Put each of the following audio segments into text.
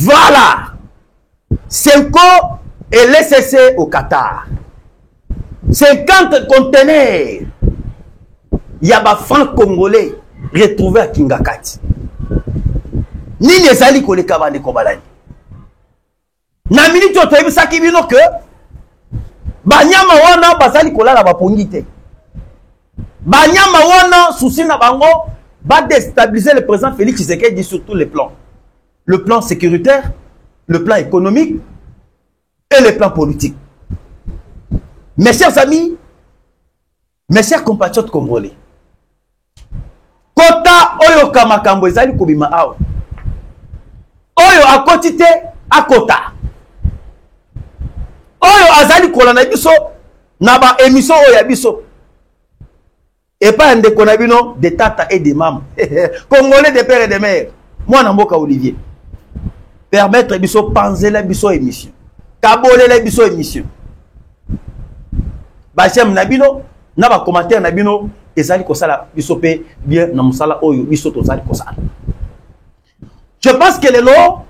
Voilà. Senko et l'SSC au Qatar. 50 conteneurs. Il y a des francs congolais retrouvés à Kingakati. Nini ezali koleka bande kobalani. Na minute otoyebi saki bino que banyama wana bazali kolala bapongite. Banyama wana souci na bango va déstabiliser le président Félix Tshisekedi sur tous les plans. Le plan sécuritaire, le plan économique et le plan politique. Mes chers amis, mes chers compatriotes congolais, Kota oyo kamakambo ezali kubima awa. Oyo akotite akota. Oyo azali kolana biso na ba émission oyo ya biso. Et pas un déconabino de tata et de maman. Congolais de père et de mère. Moi, Namboka Olivier. Permettre biso panzer la biso émission. Kabole la biso émission. Bachem Nabino, naba commentaire Nabino, ezali kosala biso pe bien na musala oyo biso tozali kosala. Je pense que les lots,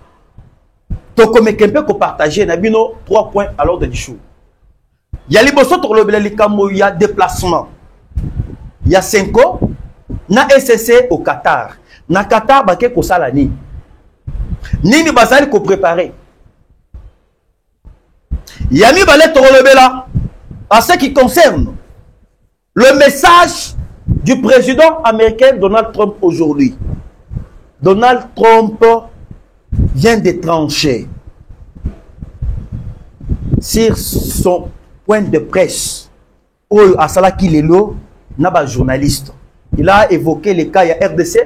tokomekempe ko partager Nabino 3 points à l'ordre du jour. Il y a liboso tolobela likamo ya déplacement. Il y a 5 ans, na SSC au Qatar. Na Qatar, baké ko sala ni. Nini bazali ko préparer. Yami balé torolobela en ce qui concerne le message du président américain Donald Trump aujourd'hui. Donald Trump vient de trancher sur son point de presse. Oh, asala kilelo. Naba journaliste. Il a évoqué les cas, il y a RDC,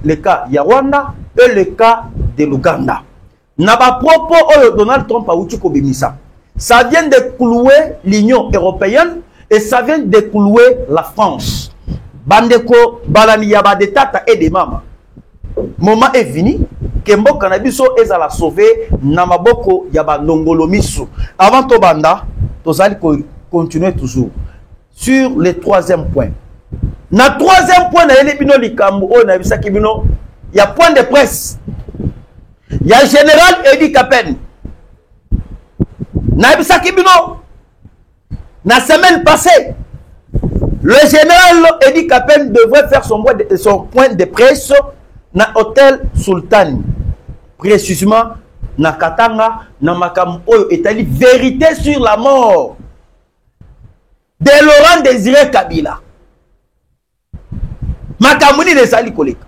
le cas, il y a Rwanda et le cas de l'Ouganda. Naba propos Donald Trump a outi kobimisa. Ça vient de clouer l'Union européenne et ça vient de clouer la France. Bandeko, balani yaba de tata et de mama. Moment est venu que mboka na biso ezala sauver namaboko yaba nongolomisu. Avant to banda, tozali continuer toujours. Sur le 3e point. Na 3e point, il y a point de presse. Il y a général Edi Kapen. La semaine passée, le général Edi Kapen devrait faire son point de presse dans l'hôtel Sultan. Précisément, na Katanga, na Makam Oyo, Italie, vérité sur la mort de Laurent Désiré Kabila. Makamuni de Sali Koleka.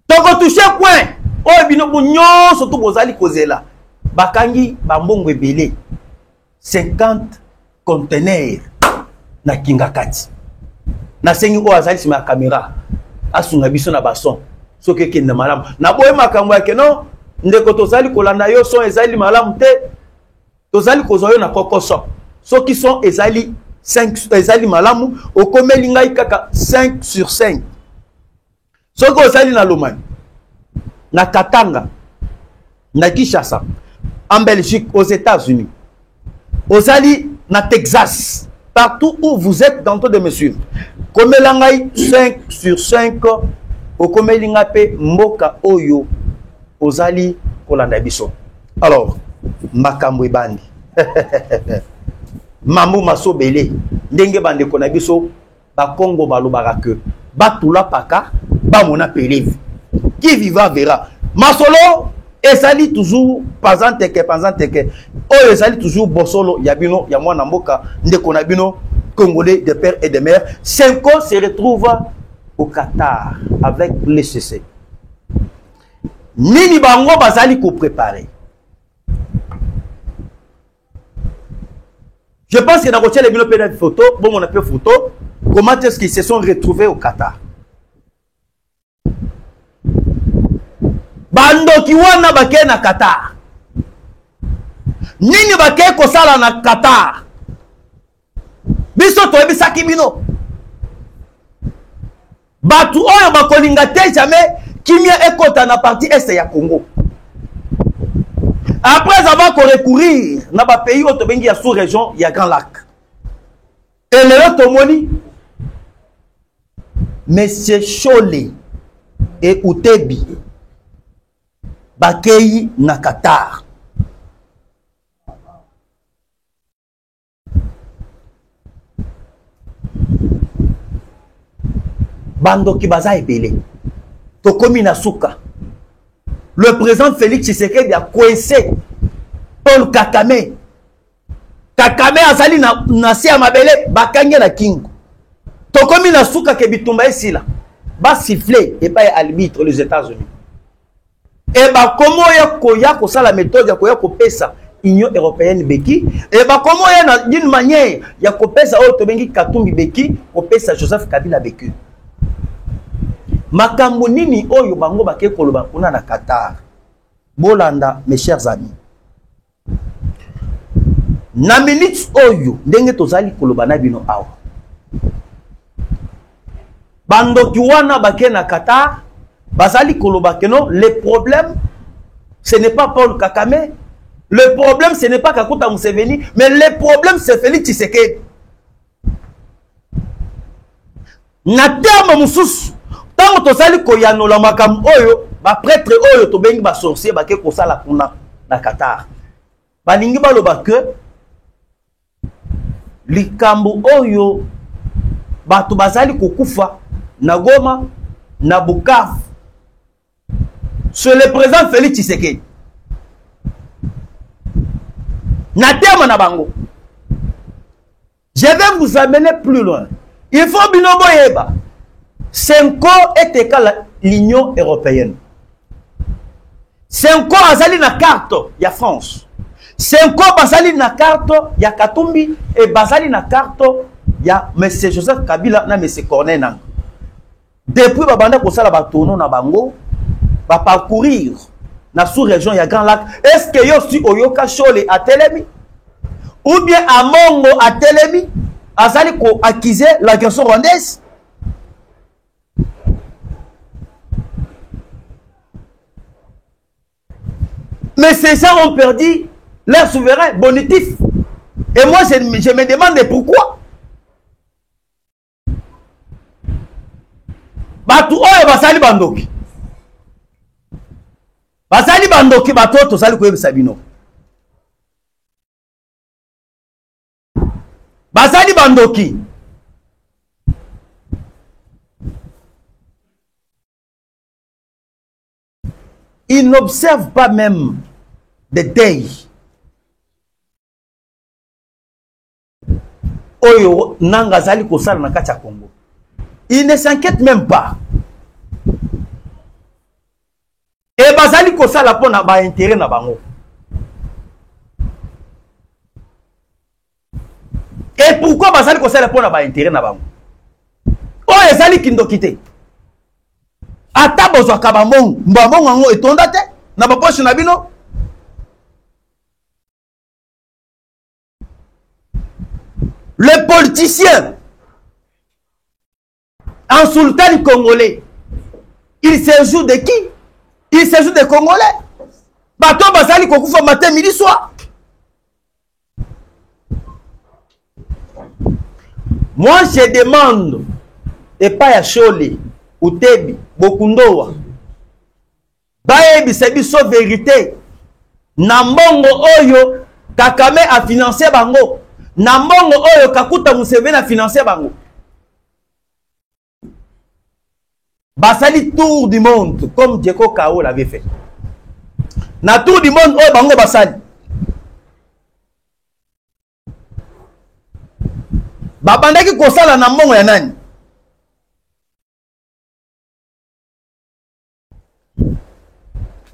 Toko touché point. Oh bino bunyo surtout bozali kozela. Bakangi bambongo ebele. 50 conteneurs na Kingakati. Na sengi o azali sima caméra. Asunga biso na bason. Soke kende malamu. Na boye makambo yake no ndeko tozali kolanda yo son ezali malamu te. Tozali kozoyo na kokoso. Ceux qui sont ezali 5 ezali malamu okomeli ngai kaka 5 sur 5. Ceux qui ezali na Lomani, na Katanga, na Kinshasa, en Belgique, aux États-Unis, ozali na Texas, partout où vous êtes dans de me suivre. Komela ngai 5 sur 5 okomeli ngape mboka oyo ozali kolanda biso. Alors, makambo ebandi. Mamou maso belé ndenge bande kona biso ba Congo balobaka que batula paka ba mona peleve qui vivra verra masolo ezali toujours pasante que o ezali toujours bosolo ya bino ya mwana mboka ndeko na bino congolais de père et de mère. Senko se retrouve au Qatar avec le CC. Nini bango bazali ko préparer. Je pense que dans le bureau de photo, bon, on a fait photo, comment est-ce qu'ils se sont retrouvés au Qatar. Bando kiwana bake na Qatar. Nini bake kosala na Qatar. Biso to ebisaki bino. Batu oyo bakolinga te jamais kimia ekota na partie est ya Congo. Après avoir recourir dans le pays où il y a sous-région, il y a Grand Lac. Et le Tomoni, M. Cholé et Outebi, bakei na Qatar. Bandoki baza ebele. Tokomi na suka. Le président Félix Tshisekedi a coincé Paul Kakame. Kakame azali na se ya mabele bakange na kingo. Tokomi na suka ke bitumba esila. Ba siffler et pas arbitre les États-Unis. Et ba komo ya koya ko sala méthode ya koya ko pesa Union européenne beki et ba komo ya na d'une manière ya ko pesa o to bengi Katumbi beki ko pesa Joseph Kabila beki. Makambo nini oyo bango bake koloba kuna na Qatar. Bolanda mes chers amis. Na minutes oyo ndenge tozali koloba na bino awa. Bando kiwana bake na Qatar, bazali koloba que non, le problème ce n'est pas Paul Kakame, le problème ce n'est pas Kakuta Museveni, mais le problème c'est Félix Tshisekedi. Na terme mususu, tango tozali koyanola makambo oyo, ba prêtre oyo to bengi ba sorcier bake kosala kuna na Qatar. Balingi baloba que likambo oyo bato bazali kokufa na Goma, na Bukavu, c'est le président Félix Tshisekedi. Na terme na bango. Je vais vous amener plus loin. Il faut binobo yeba. Senko est égal à l'Union européenne. Senko azali na carte ya France. Senko bazali na carte ya Katumbi et bazali na carte ya M. Joseph Kabila na M. Corneille Nangaa. Depuis babanda kosala batono na bango ba parcourir na sous-région ya Grand Lac. Est-ce que yo si oyoka Chole a Telemi ou bien à Mongo a Telemi azali ko accuser l'agression rwandaise? Mais ces gens ont perdu leur souverain bonitif. Et moi je me demande pourquoi. Batu oyo basali bandoki. Basali bandoki batoto sali koyebisa bino. Basali bandoki. Ils n'observent pas même des deuils. Oyo nanga zali kosala na kati ya Congo. Il ne s'inquiète même pas. Et bazali kosala pona ba intérêt na bango. Et pourquoi bazali kosala pona ba intérêt na bango? Oh ezali kindokite. Ata bozwa kabamong, mbamong ngo etonda te na ba poche na bino. Le politicien insultant les Congolais. Il s'ajoute de qui? Il s'ajoute des Congolais. Bato basali kokufa matin, midi, soir. Moi, je demande, et pas à Chole, ou Tebi, Bokundoa, Baebi, c'est une vérité. Nambongo Oyo, Kakame a financé Bango. Nambongo Oyo, Kakuta Museveni a financé Bango. Basali tour du monde, comme Djeko Kao l'avait fait. Na tour du monde, oh bango basali. Babandaki kosala na mbongo ya nani?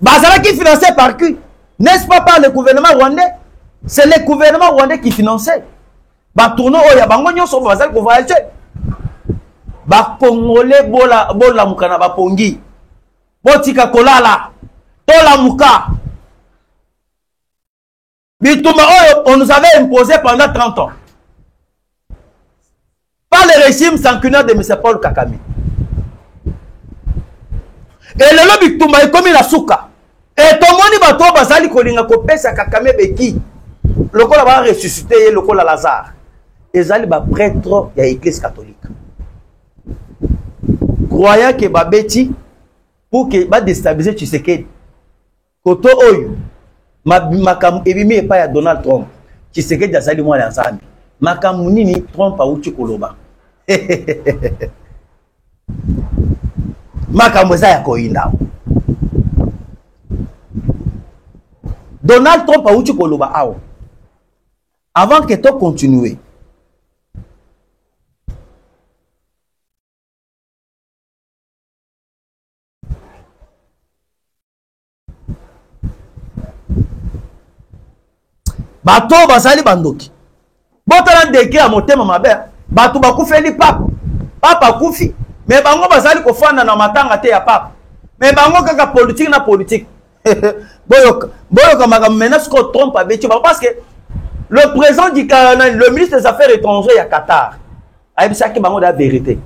Bazalaki financé par qui? N'est-ce pas par le gouvernement rwandais? C'est le gouvernement rwandais qui finançait. Ba tourno oya bango nyonso bazali ko voyager. Ba Congolais bola muka na ba pongi. Botika kolala. Tola muka. Bituma oyo on nous avait imposé pendant 30 ans. Par le régime sanguinaire de M. Paul Kakame. Et le lobby Bitumba est comme la souka. Et tout le monde bato bazali kolinga kopesa Kakame beki. Le kola va ressusciter le kola Lazare. Ezali ba prêtre ya église catholique. Croyant que babeti pour que ba déstabiliser Tshisekedi. koto oyo makambo ebimi epai ya Donald Trump Tshisekedi azali mwana ya Nzambe makambo nini Trump awuti koloba makambo eza ya koyinda Donald Trump awuti koloba awa avant que to continuer bato basali bandoki botala ndeke ya motema mabe bato bakufeli papa kufi mais bango basali kofanda na matanga te ya papa mais bango kaka politique na politique boyoka makambo menace ko Trump abeti parce que le président du Canada, le ministre des Affaires étrangères ya Qatar ayebisaki bango la vérité.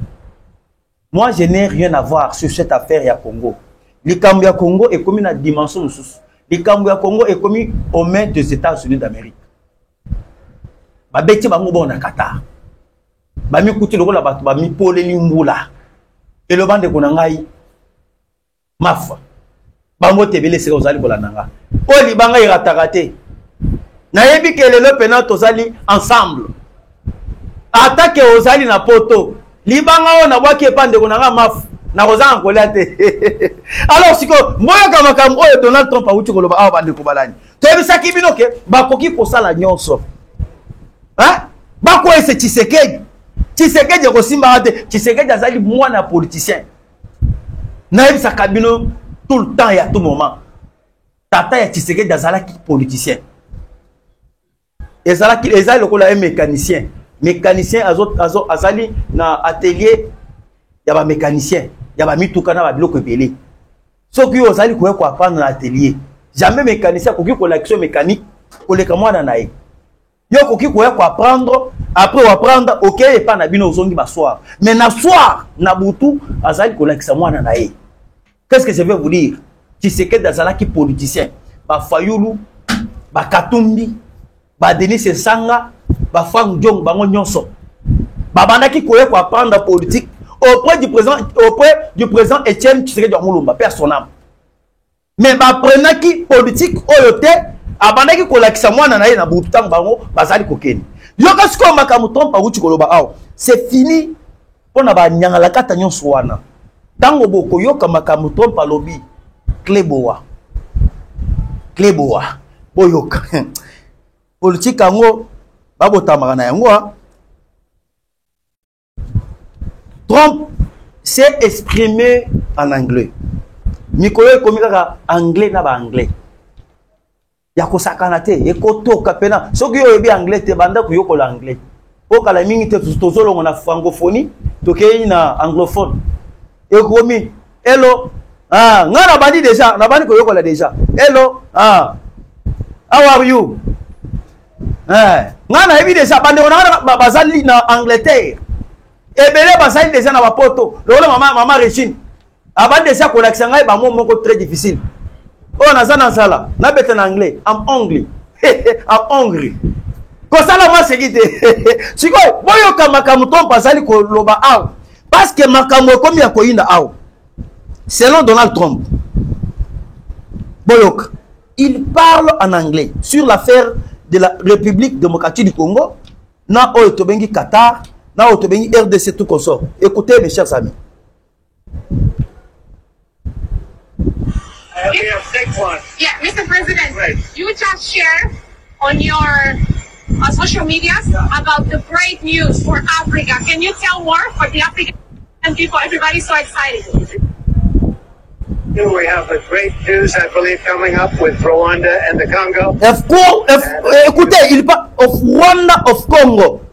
Moi je n'ai rien à voir sur cette affaire ya Congo. Likambo ya Congo est comme une dimension sous. Likambo ya Congo est commis aux mains des États-Unis d'Amérique. Babeti bango bon na Qatar. Bami kuti lokola bato bami poleli mbula. Et le bande konangai mafa. Bango tebele seka ozali kolananga. Oli banga iratakate. Nayebi ke lelo pena tozali ensemble. Attaque ozali na poto. Libanga ona bwaki epande konanga mafa. Na roza ankola te. Alors siko moyo kama kam oyo Donald Trump awuti koloba awa bande ko balani. Tebisaki bino ke bakoki kosala nyonso. Hein? Bako ese Tshisekedi. Tshisekedi ko simba te. Tshisekedi azali mwana politicien. Naebisa kabino tout le temps et à tout moment. Tata ya Tshisekedi azalaki politicien. Ezalaki lokola un mécanicien. Mécanicien azali na atelier ya ba mécanicien. Ya ba mituka na ba biloko ebele. Soki ozali ko apprendre na atelier. Jamais mécanicien koki ko l'action mécanique koleka mwana na ye. Yo koki ko apprendre après apprendre OK et pas na bino ozongi ba soir. Mais na soir na butu azali ko l'action mwana na ye. Qu'est-ce que je veux vous dire? Tshisekedi azalaki politicien. Ba Fayulu, ba Katumbi, ba Denis Sanga, ba Frank Diong bango nyonso. Ba bandaki ko apprendre politique auprès du président Etienne Tshisekedi Mulumba, personnellement. Mais ba prenaki politique oyote, abandaki ko lakisa mwana na ye na butu bango bazali kokeni. Yoka siko makamu Trump awuti koloba aw. C'est fini pona ba nyangala kata nyonso wana. Tango boko yoka makamu Trump alobi Kleboa boyoka politique ango babotama na yango. Trump s'est exprimé en anglais. Mikolo komi kaka anglais na ba anglais. Ya kosakana te ekotoka pena soki yo yebi anglais te banda ku yokola anglais. Okala mingi te tozolongo na francophonie tokei na anglophone. Ekomi hello ngana bandi déjà na bandi ko yokola déjà hello how are you ngana ebi déjà bandi ona bazali na Angleterre ebele bazali déjà na bapoto lolo mama Régine abandi déjà ko lakisa ngai ba moko très difficile naza na sala na bete na anglais am hungry am hungry ko sala ma segite siko boyo kama kamuto bazali ko loba aw parce que makambo komi ya koyinda aw. Selon Donald Trump, Boyok, il parle en anglais sur l'affaire de la République démocratique du Congo, na Otobengi Qatar, na Otobengi RDC tout consort. Écoutez mes chers amis. Yeah, Mr. President, right. You just share on your social media about the great news for Africa. Can you tell more for the African people? Everybody's so excited. We have a great news, I believe, coming up with Rwanda and the Congo. Of course, écoutez, il parle of Rwanda, of Congo.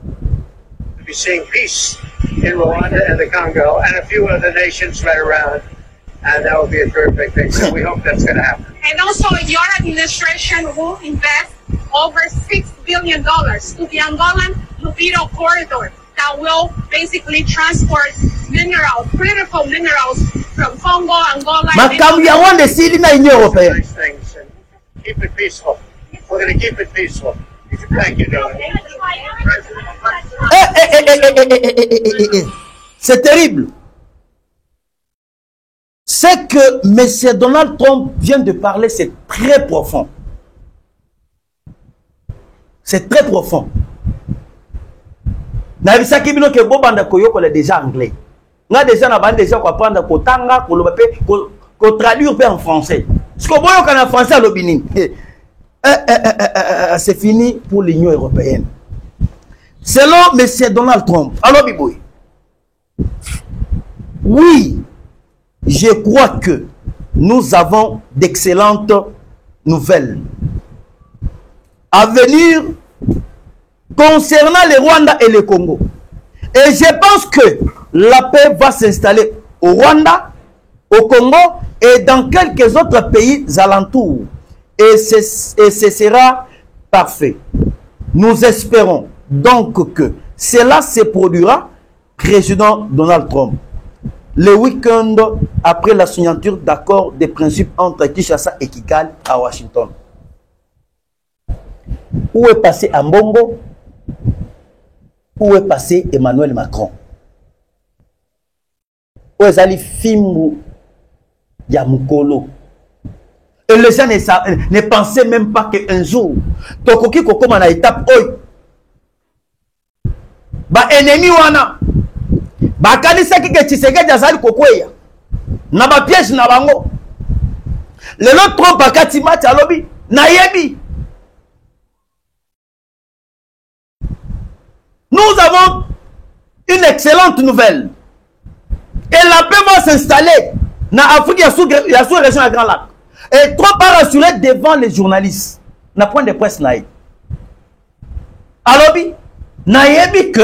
We'll be seeing peace in Rwanda and the Congo and a few other nations right around. And that will be a terrific thing. So we hope that's going to happen. And also, your administration will invest over $6 billion to the Angolan Lubero corridor that will basically transport minerals, critical minerals from Congo, Angola. Makamu ya Rwanda sili na Union Européenne. Nice things and keep it peaceful. We're going to keep it peaceful. Thank you, Don. C'est terrible. Ce que M. Donald Trump vient de parler, c'est très profond. C'est très profond. Nabisaki bino ke bobanda koyoko le déjà anglais. Nga déjà na bande déjà ko apprendre ko tanga ko loba pe ko traduire pe en français. Ce que boyoka na français à l'obini. C'est fini pour l'Union européenne. Selon M. Donald Trump, alors Biboui. Oui, je crois que nous avons d'excellentes nouvelles à venir concernant le Rwanda et le Congo. Et je pense que la paix va s'installer au Rwanda, au Congo et dans quelques autres pays alentours. Et ce sera parfait. Nous espérons donc que cela se produira, président Donald Trump, le week-end après la signature d'accord des principes entre Kinshasa et Kigali à Washington. Où est passé Ambongo? Où est passé Emmanuel Macron? Où est allé Fimbu Yamukolo? Et les gens ne pensaient même pas qu'un jour, Tokoki Kokoma na étape oi. Ba ennemi wana. Ba kanisa ki ke Tshisekedi azali kokweya. Na ba piège na bango. Le lot Trump akati match alobi na yebi. Nous avons une excellente nouvelle. Et la paix va s'installer dans l'Afrique, il y a sous-région à Grand Lac. Et Trump a rassuré devant les journalistes. Na point de presse naïe. Alors, naïebi que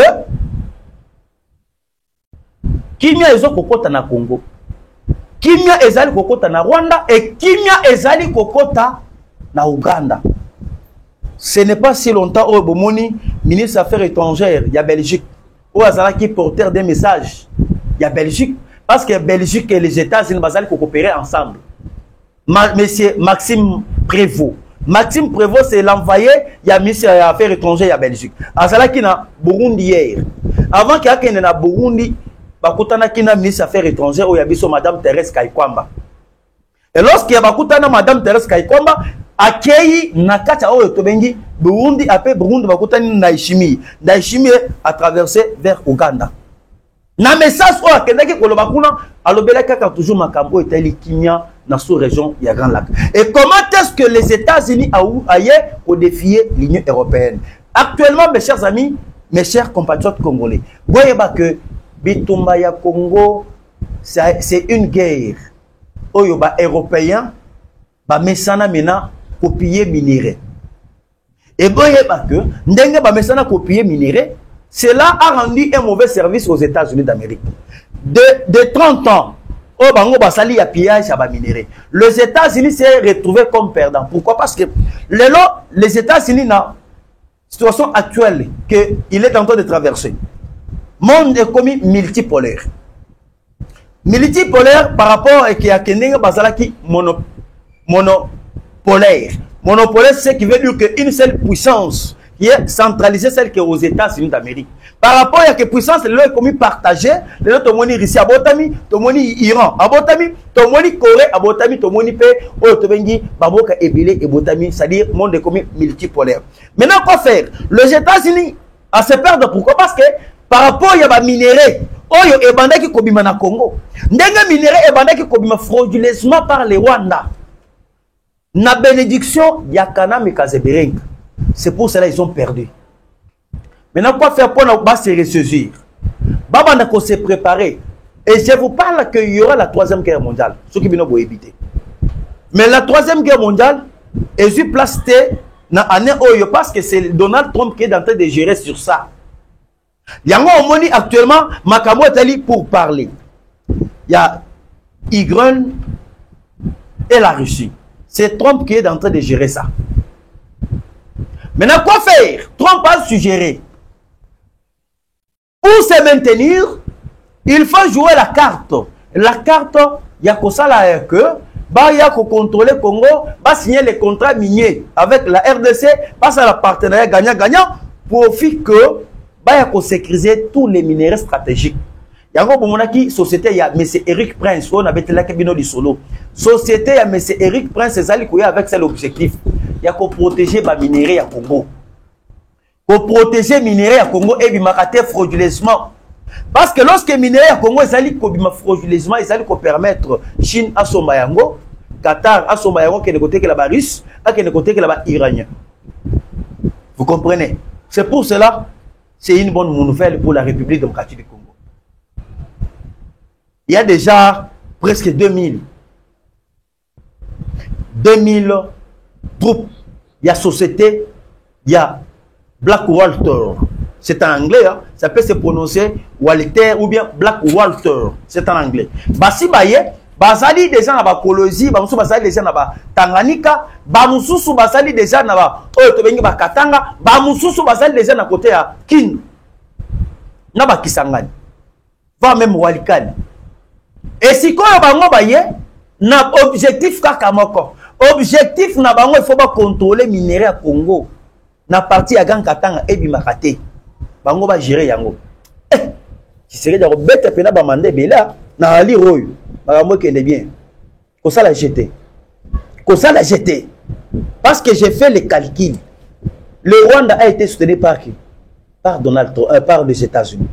Kimia ezo kokota na Congo. Kimia ezali kokota na Rwanda et Kimia ezali kokota na Uganda. Ce n'est pas si longtemps au Bomoni, ministre des Affaires étrangères, il y a Belgique. Au hasard qui porteur des messages, il y a Belgique. Parce que Belgique et les États-Unis vont coopérer ensemble. Monsieur Maxime Prévost. Maxime Prévost, c'est l'envoyé, il y a ministre des Affaires étrangères, il y a Belgique. Azala qui na Burundi hier. Avant qu'il y ait na Burundi, bakutana qui na ministre des Affaires étrangères, où il y a biso Madame Thérèse Kaikwamba. Et lorsqu'il y a bakutana Madame Thérèse Kaikwamba, akei nakacha oyo tobengi Burundi après Burundi bakutani Naishimi. Naishimi a traversé vers Ouganda. Na message oyo akendaki koloba kuna alobela kaka toujours makambo etali Kimia dans sous-région ya Grand Lac. Et comment est-ce que les États-Unis aillent pour défier l'Union européenne? Actuellement, mes chers amis, mes chers compatriotes congolais, voyez que Bitumba ya Congo, c'est une guerre. Oyo ba européen ba mesana mena copier minerai. Et voyez que ndenge ba mesana copier minerai, cela a rendu un mauvais service aux États-Unis d'Amérique. De 30 ans, oh bango basali ya pillage à ba minerai. Les États-Unis s'est retrouvé comme perdant. Pourquoi? Parce que les États-Unis na situation actuelle que il est en train de traverser. Monde est comme multipolaire. Multipolaire par rapport à qui a kenenga bazalaki monopolaire. Monopolaire, c'est ce qui veut dire qu'une seule puissance qui est centralisée, celle qui est aux États-Unis d'Amérique. Par rapport à la puissance, les lois sont partagées. Les lois sont Russie, Abotami, Tomoni Iran, Abotami, Tomoni Corée, Abotami, Tomoni P, Otobengi, Baboka Ebile et Botami, c'est-à-dire monde est comme multipolaire. Maintenant, quoi faire? Les États-Unis à se perdre. Pourquoi? Parce que par rapport à la minerai, Oyo ebanda ki kobima na Congo. Ndenga minéré ebanda ki kobima frauduleusement par les Rwanda. Na bénédiction Yakana Mekazebereng. C'est pour cela qu'ils ont perdu. Maintenant, quoi faire pour se ressaisir? Babanda ko se préparer. Et je vous parle qu'il y aura la 3e guerre mondiale. Ce qui vient éviter. Mais la 3e guerre mondiale est eu place na année Oyo parce que c'est Donald Trump qui est en train de gérer sur ça. Yango omoni actuellement Makamo est allé pour parler. Il y a Ukraine et la Russie. C'est Trump qui est en train de gérer ça. Maintenant, quoi faire? Trump a suggéré. Pour se maintenir, il faut jouer la carte. La carte, il y a que ça là que il y a que contrôler Congo, va signer les contrats miniers avec la RDC, passe à la partenariat gagnant-gagnant, profit que il y a que sécuriser tous les minéraux stratégiques. yango bomonaki société ya monsieur Eric Prince on avait là bino di solo société ya monsieur Eric Prince ezali koya avec cet objectif ya ko protéger ba minerais ya Congo, ko protéger minerais ya Congo et bimakate frauduleusement. Parce que lorsque minerais à Congo ezali ko bima frauduleusement ezali ko permettre Chine à somba yango, Qatar à somba yango, que de côté que la Russe, à que de côté que la Iranien. Vous comprenez? C'est pour cela c'est une bonne nouvelle pour la République démocratique du Congo. Il y a déjà presque 2000 troupes. Il y a société, il y a Black Walter. C'est en anglais, hein? Ça peut se prononcer Walter ou bien Black Walter. C'est en anglais. Basi baye, basali déjà na ba Kolosi, bamusu basali déjà na ba Tanganyika, bamususu basali déjà na ba Oyotobengi ba Katanga, bamususu basali déjà na côté ya Kin. Na ba Kisangani. Va même Walikani. Et si quoi bango baye na objectif kaka moko. Objectif na bango il faut pas contrôler minerais à Congo. Na partie à Grand Katanga et bimakate. Bango ba gérer yango. Qui serait de bête pena ba mandé bela na ali royo. Bango qui est bien. Ko ça la jeter. Ko ça la jeter. Parce que j'ai fait les calculs. Le Rwanda a été soutenu par qui? Par Donald Trump, par les États-Unis.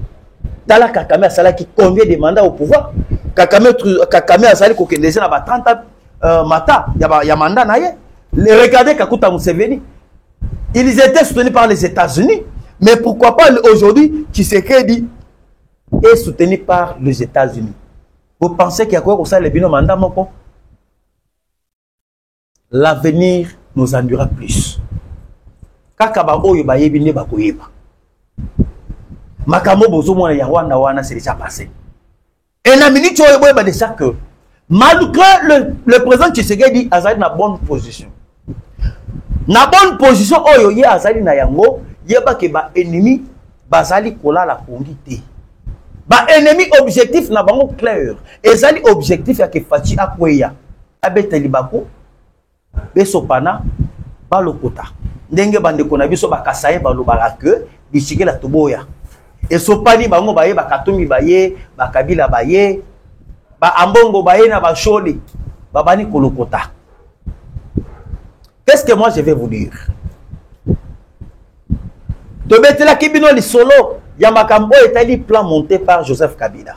Tala Kakame a sala qui combien de mandats au pouvoir? Kakame a sali ko kendese na ba 30 mata ya mandat na ye. Regardez Kakuta Museveni. Ils étaient soutenus par les États-Unis. Mais pourquoi pas aujourd'hui, Tshisekedi est soutenu par les États-Unis? Vous pensez qu'il y a quoi comme ça, les bino mandat moko? L'avenir nous en dira plus. Kakaba oyo ba yebine ba koyeba. Makamo bozo mona ya Rwanda wana c'est déjà passé. Et la minute oyo boyeba déjà que malgré le président Tshisekedi a na bonne position. Na bonne position oyo ye azali na yango yeba ke ba ennemi bazali kola la kongité. Ba ennemi objectif na bango clair. Ezali objectif ya ke fachi akweya. Abeteli bako besopana balokota. Ndenge bande kona biso bakasaye balobala ke bichikela toboya. Esopani bango baye bakatumbi baye bakabila baye ba ambongo baye na ba sholi babani kolokota. Qu'est-ce que moi je vais vous dire? De mettre la kibino li solo, Yamakambo est allé plan monté par Joseph Kabila.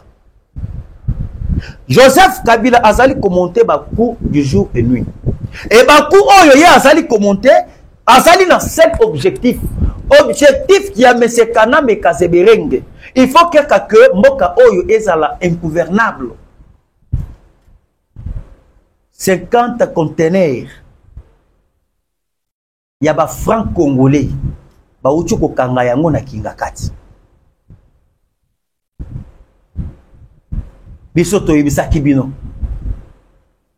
Joseph Kabila a sali commenté Bakou du jour et nuit. Et Bakou oyo ye a sali commenté, a sali dans cet objectif. Objectif qui a M. Kana me Kazeberenge. Il faut que Moka oyo ezala ingouvernable. 50 conteneurs. Il y a des francs congolais. Bauchu ko kanga yango na Kingakati. Bisoto yebisa kibino.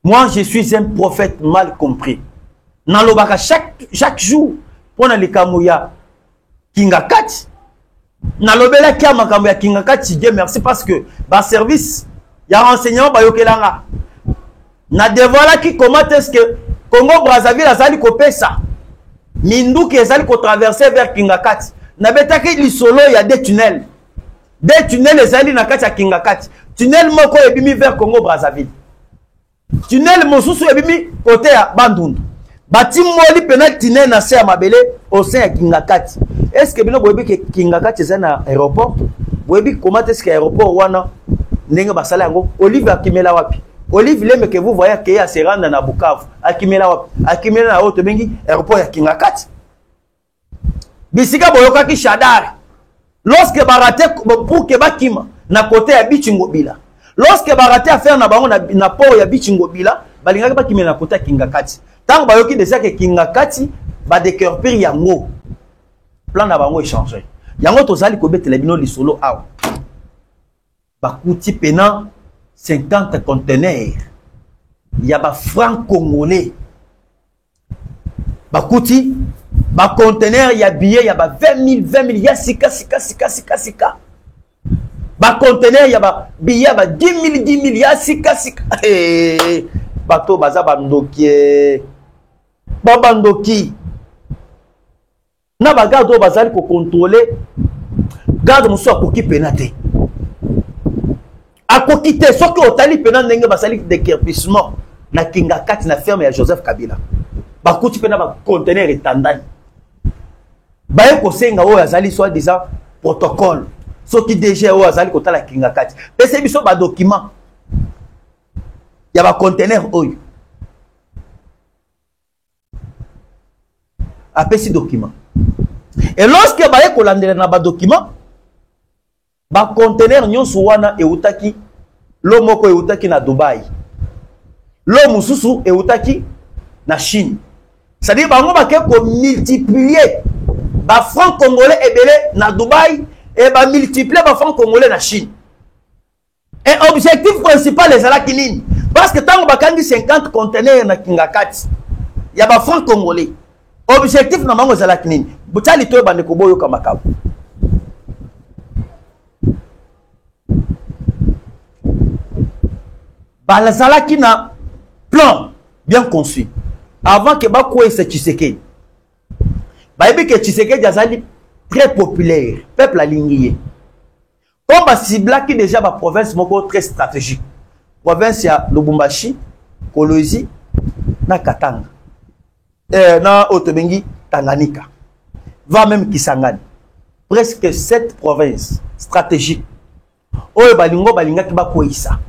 Moi je suis un prophète mal compris. Nalobaka chaque jour pour na likamu ya Kingakati. Nalobela kia makambo ya Kingakati, Dieu merci parce que ba service ya renseignement ba yokelanga. Na dévoila qui comment est-ce que Congo Brazzaville azali kopesa. Mindu qui est ko traverser vers Kingakati. Na betaki li solo il y a des tunnels. Des tunnels ezali na kati ya Kingakati. Tunnel moko ebimi vers Congo Brazzaville. Tunnel mosusu ebimi côté ya Bandundu. Bati moli penal tunnel na se ya mabele au sein ya Kingakati. Est-ce que bino boyebi ke Kingakati c'est un aéroport? Boyebi comment est-ce que aéroport wana ndenge basala yango? Olive akimela wapi? Olive Leme que vous voyez qu'il y a se rendre na Bukavu. Akimela wapi? Akimela na auto bengi aéroport ya Kingakati. Bisika boyoka ki Shadar. Lorsque barate pour que bakima na côté ya Bichingobila. Lorsque barate à faire na bango na port ya Bichingobila, balinga bakimela na côté ya Kingakati. Tant bayoki déjà que Kingakati ba décurpir yango. Plan na bango échanger. Yango tozali ko betela bino li solo awa. Bakuti pena 50 conteneurs. Il y a des francs congolais. Bakuti, ba conteneurs, il y a billets, il y a 20 000, il y a sika. Ba conteneurs, il y a billets, il y a 10 000, il y a sika. Bato baza bandoki. Babandoki. Na ba garde bazali ko contrôler. Garde muso ko ki penate. akoki te soki otali pena ndenge basali déguerpissement na Kingakati na ferme ya Joseph Kabila bakuti pena ba conteneur etandani baye kosenga oyo azali soit disant protocole soki DG oyo azali kotala Kingakati pese biso ba document ya ba conteneur oyo apesi document et lorsque baye kolandela na ba document ba conteneur nyonso wana eutaki lo moko eutaki na Dubai lo mususu eutaki na Chine. C'est-à-dire bango ba ke ko multiplier ba francs congolais ebele na Dubai et ba multiplier ba francs congolais na Chine. Et objectif principal les ala kinini parce que tango bakangi 50 conteneurs na Kingakati ya ba francs congolais. Objectif na bango ezala kinini butali to bande ko boyo kama kabu. Balazala qui na plan bien conçu avant que Bakoué se Tshisekedi. Baïbi que Tshisekedi azali très populaire, peuple aligné. Comme ba cibla qui déjà ba province moko très stratégique. Province ya Lubumbashi, Kolwezi na Katanga. Na Otobengi, Tanganyika. Va même Kisangani. Presque 7 provinces stratégiques. Oyo balingo balinga ki Bakoué ça.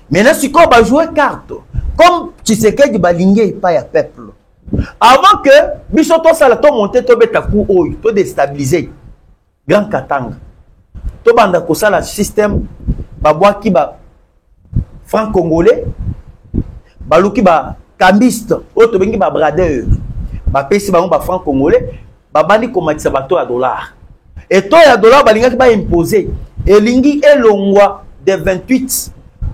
Maintenant, si on va jouer carte, comme Tshisekedi balingé pas ya peuple. Avant que Bisoto Salato monte to betaku oyo, to déstabiliser Grand Katanga. To banda ko sala système babwa ki ba franc congolais, baluki ba cambiste, auto bengi ba bradeur. Ba pesi ba franc congolais, ba bandi komatisa bato ya dollar. Et to ya dollar balinga ki ba imposer. Et lingi elongwa de 28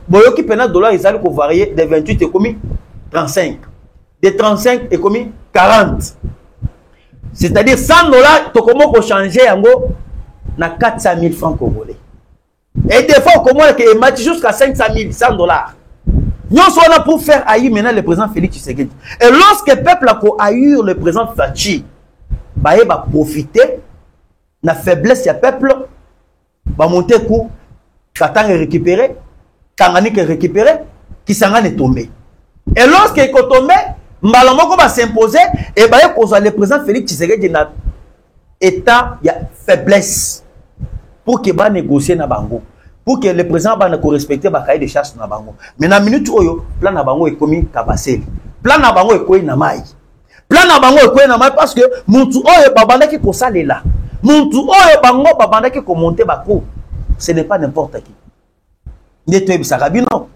boyoki pena dollar ezali ko varier de 28 et commis 35. De 35 et commis 40. C'est-à-dire 100 dollars to comment ko changer yango na 400 000 francs congolais. Et des fois comment que match jusqu'à 500 000 100 dollars. Nous sommes pour faire haïr maintenant le président Félix Tshisekedi. Et lorsque le peuple a haïr le président Fachi, bah il va profiter na faiblesse du peuple, va monter coup, Katanga récupérer. Tanganyika récupéré, Kisangani est tombé. Et lorsqu'il est tombé, Mbalamoko va s'imposer et le président Félix Tshisekedi dans état de faiblesse pour qu'il va négocier na bango, pour que le président va respecter le cahier de charge na bango. Mais dans la minute où plan na bango est commis Kabaseli, plan na bango est commis Namai, plan na bango est commis Namai parce que muntu oyo babanda ki ko salela, muntu oyo bango babanda ki ko monter bako, ce n'est pas n'importe qui. Sarabino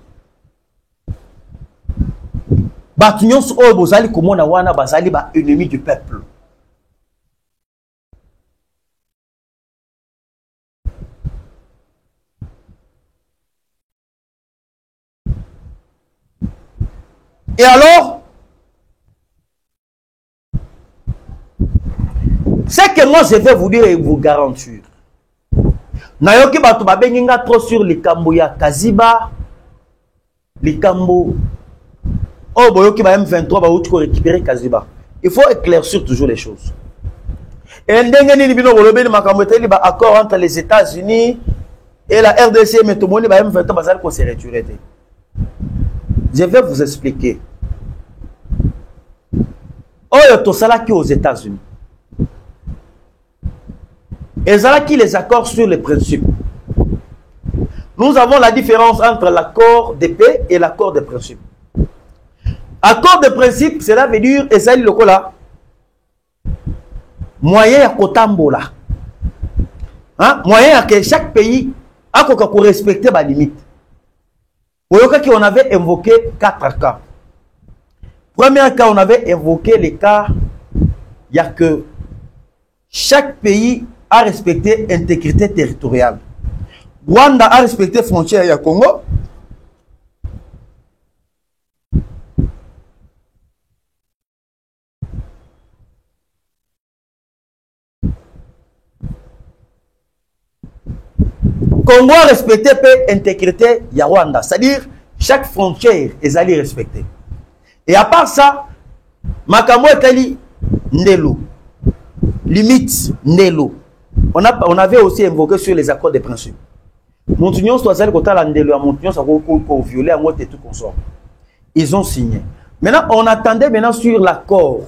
Batunions o bozali komona wana bazali ba ennemi du peuple. Et alors ce que moi je vais vous dire et vous garantir. Nayoki bato babenginga trop sur les kambo ya Kaziba, les kambo. Oh boyoki ba M23 ba outi ko récupérer Kaziba. Il faut éclaircir toujours les choses. Et ndenge ni bino bolobeli makambo teli ba accord entre les États-Unis et la RDC mais tout monde ba M23 bazali ko se retirer. Je vais vous expliquer. Oh to sala ki aux États-Unis. Et ça qui les accords sur les principes. Nous avons la différence entre l'accord de paix et l'accord de principe. Accord de principe, cela veut dire, et ça, là, moyen à Kotambola. Hein? Moyen à que chaque pays a respecter ma limite. Au cas qu'on avait invoqué 4 cas. Premier cas, on avait invoqué les cas, il y a que chaque pays a respecté l'intégrité territoriale. Rwanda a respecté la frontière du Congo. Congo a respecté l'intégrité du Rwanda. C'est-à-dire, chaque frontière est allée respecter. Et à part ça, Makambo est allé Ndelo. Limite Ndelo. On avait aussi invoqué sur les accords de principe. Montignon soit celle côté l'andelo, Montignon ça ko violer à moi et tout consort. Ils ont signé. Maintenant, on attendait maintenant sur l'accord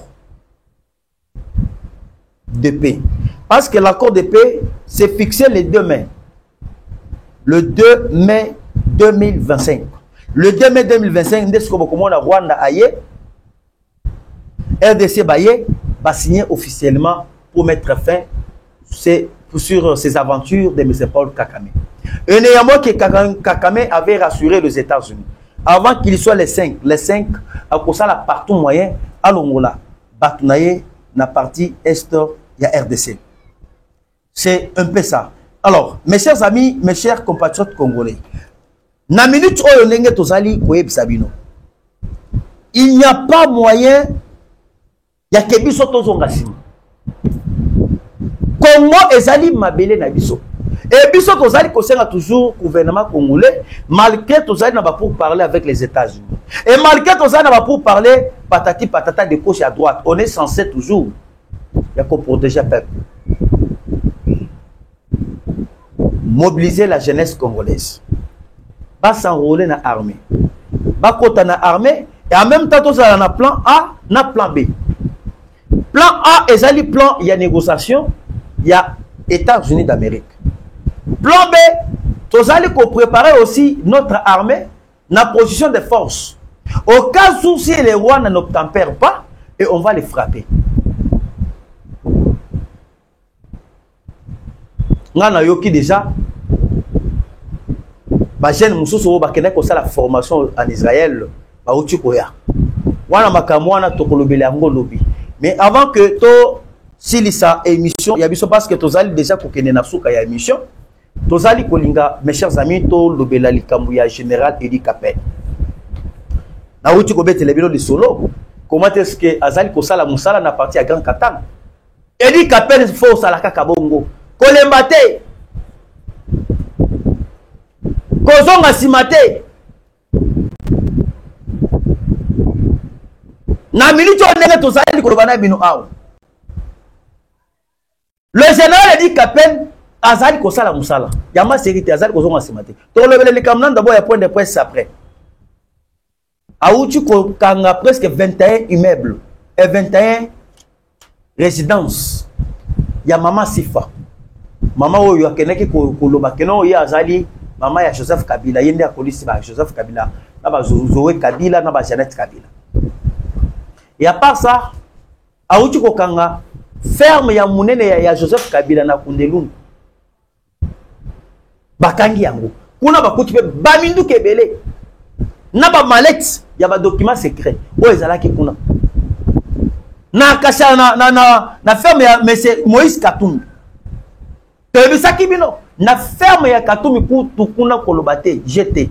de paix. Parce que l'accord de paix s'est fixé le 2 mai. Le 2 mai 2025. Le 2 mai 2025, dès que Rwanda aye, RDC Baye va signer officiellement pour mettre fin sur ces aventures de M. Paul Kagame. Et néanmoins que Kagame avait rassuré les États-Unis. Avant qu'il soit les 5, à cause de la partout moyen, à l'Ongola, Batunaye, na partie Est, il y a RDC. C'est un peu ça. Alors, mes chers amis, mes chers compatriotes congolais, na minute oyo ndenge tozali koyeb sabino. Il n'y a pas moyen ya ke biso tozonga sima. Congo ezali mabele na biso. Et biso tozali kosenga toujours gouvernement congolais malgré tozali na ba pour parler avec les États-Unis. Et malgré tozali na ba pour parler patati patata de gauche à droite, on est censé toujours ya ko protéger le peuple. Mobiliser la jeunesse congolaise. Va s'enrôler dans l'armée. Va côté dans l'armée et en même temps tozali na plan A, na plan B. Plan A ezali plan il y a négociation, il y a États-Unis d'Amérique. Plan B, tozali ko préparer aussi notre armée na position de force. Au cas où si les rois n'obtempèrent pas, et on va les frapper. Ngana yoki déjà, ba jeune mususu ba kende ko la formation en Israël, ba uti koya. Wana makamwa wana tokolobele yango lobi. Mais avant que to silisa émission, ya biso parce que tozali déjà ko kende na suka ya émission. Tozali kolinga, mes chers amis, to lobela likambu ya général Edi Kapel. Na uti ko betele bino de solo. Comment est-ce que azali ko sala musala na parti à Grand Katanga? Edi Kapel faut sala kaka bongo. Kolembate. Kozonga simate. Na minute on ndenge tozali kolobana bino awo. Le général Edi Kapel azali kosala musala yama sécurité azali kozonga simate to lobele le kamna d'abord ya point de presse après auti ko kanga presque 21 immeubles et 21 résidences ya mama Sifa mama oyo akeneki ko loba keno ya azali mama ya Joseph Kabila yende ya polisi ba Joseph Kabila na ba Zoé Kabila na ba Jeannette Kabila et à part ça auti ko kanga ferme ya munene ya Joseph Kabila na Kundelungu bakangi yango kuna bakuti pe bamindu kebele na ba mallette ya ba document secret o ezalaki kuna na kasha na ferme ya monsieur Moïse Katumbi te bisaki bino na ferme ya Katumbi pour tukuna kolobate jeté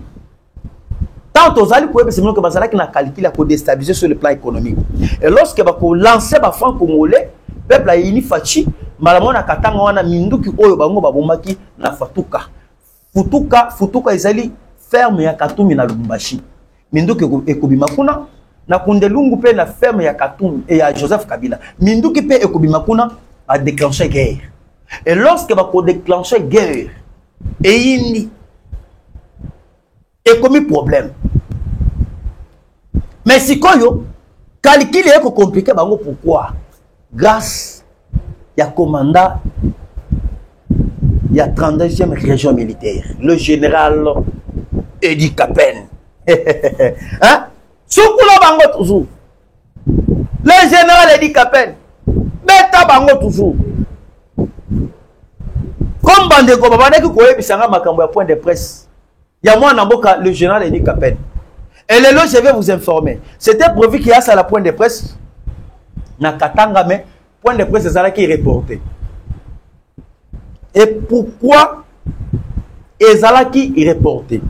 tant ozali ko ebisimo que bazalaki na calcul ko déstabiliser sur le plan économique et lorsque ba ko lancer ba franc congolais peuple a ini fachi malamona katanga wana minduki oyo bango babomaki na fatuka Futuka ezali ferme ya Katumbi na Lubumbashi. Minduki ekobima kuna na Kundelungu pe na ferme ya Katumbi et ya Joseph Kabila. Minduki pe ekobima kuna a déclenché guerre. Et lorsque ba ko déclencher guerre et indi ekomi problème. Mais si koyo calcul est compliqué bango pourquoi? Grâce ya commandant il y a 32e région militaire, le général Edi Kapel. Hein? Soukoulo bango toujours. Le général Edi Kapel. Beta bango toujours. Comme Bandeko, Babandeki Koye Bisanga Makambo à point de presse. Il y a moi Namboka, le général Edi Kapel. Et le lot, je vais vous informer. C'était prévu qu'il y a ça à la point de presse. Na Katanga, mais point de presse, c'est ça qui est reporté. Et pourquoi Ezalaki est reporté?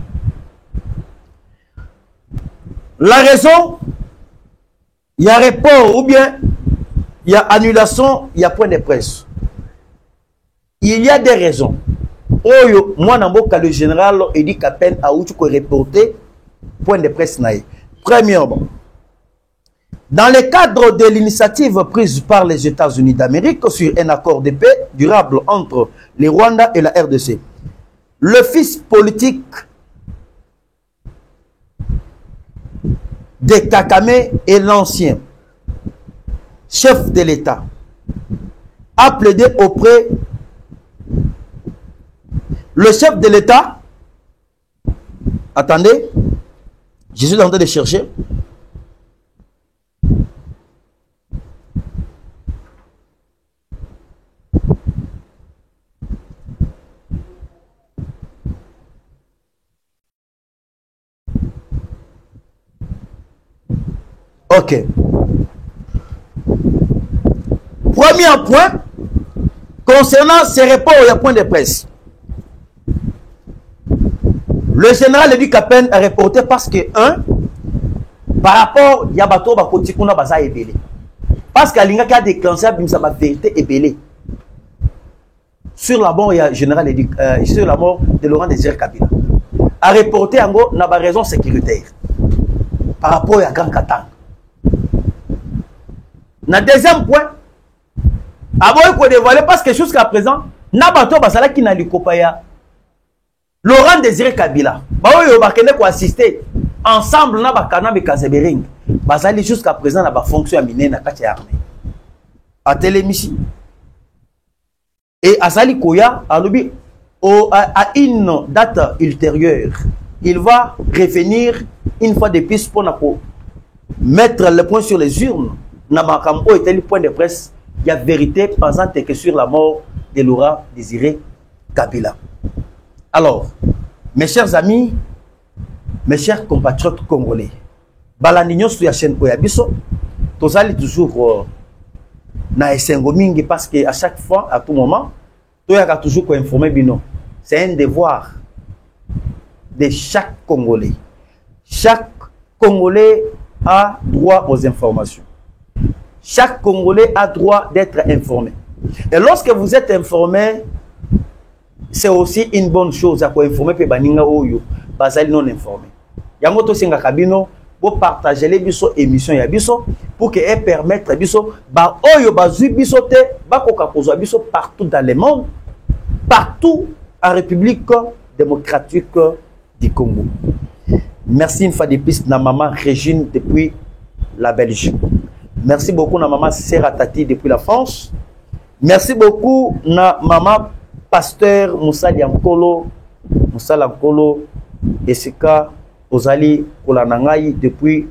La raison, il y a report ou bien il y a annulation, il y a point de presse. Il y a des raisons. Oyo, moi, Namboka, le général Edi Kapel a reporté point de presse. Premièrement, dans le cadre de l'initiative prise par les États-Unis d'Amérique sur un accord de paix durable entre les Rwanda et la RDC, le fils politique de Kakame et l'ancien chef de l'État a plaidé auprès le chef de l'État. Attendez, je suis en train de chercher. Ok. Premier point, concernant ces reports au point de presse. Le général Edi Kapen a reporté parce que, un, par rapport à Yabato Bakotikuna Baza Ebele. Parce qu'Alinga a déclenché la vérité Ebele. Sur la mort général sur la mort de Laurent Désiré Kabila. A reporté en gros, n'a pas raison sécuritaire. Par rapport à Grand Katanga. Na deuxième point, avant de dévoiler parce que jusqu'à présent, Nabato Basala qui n'a lu Kopaya, Laurent Désiré Kabila, Baoyo Bakene ko assister ensemble na bakana be Kazebering, Basali jusqu'à présent na ba fonction amine na kati armée. À télémission. Et Asali Koya à une date ultérieure, il va revenir une fois de plus pour mettre le point sur les urnes. Namakampo était le point de presse. Il y a vérité pensant que sur la mort de Laurent Désiré Kabila. Alors, mes chers amis, mes chers compatriotes congolais, Balanignon sur la chaîne Oyabiso, tous allez toujours na esengo mingi parce que à chaque fois, à tout moment, tu as toujours informer bino. C'est un devoir de chaque Congolais. Chaque Congolais a droit aux informations. Chaque Congolais a droit d'être informé. Et lorsque vous êtes informé, c'est aussi une bonne chose à informer pe baninga oyo bazali non informé. Yango to singa kabino pour partager les biso émissions ya biso pour que et permettre biso ba oyo bazui biso te ba koka kozwa biso partout dans le monde, partout en République démocratique du Congo. Merci une fois de plus na maman Régine depuis la Belgique. Merci beaucoup na maman Seratati depuis la France. Merci beaucoup na maman Pasteur Moussa Liankolo Esika Ozali Kolanangai depuis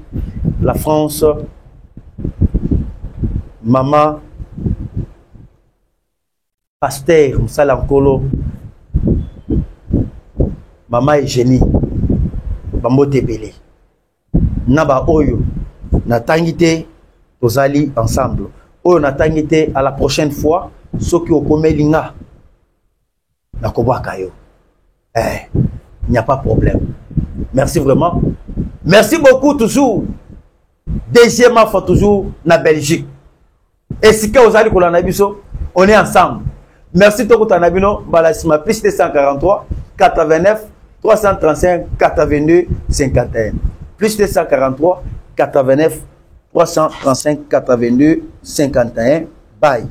la France. Maman Pasteur Moussa Liankolo, maman Eugénie Bambote Belé. Naba Oyo Natangite Ozali ensemble. Oyo Natangite à la prochaine fois. Soki Okomelinga. Il n'y a pas de problème. Merci vraiment. Merci beaucoup toujours. Deuxièmement fois toujours na Belgique. Et si vous allez on est ensemble. Merci tout le monde. Balasima plus 243 89 335 82 51. Plus 243 89 335 82 51. Bye.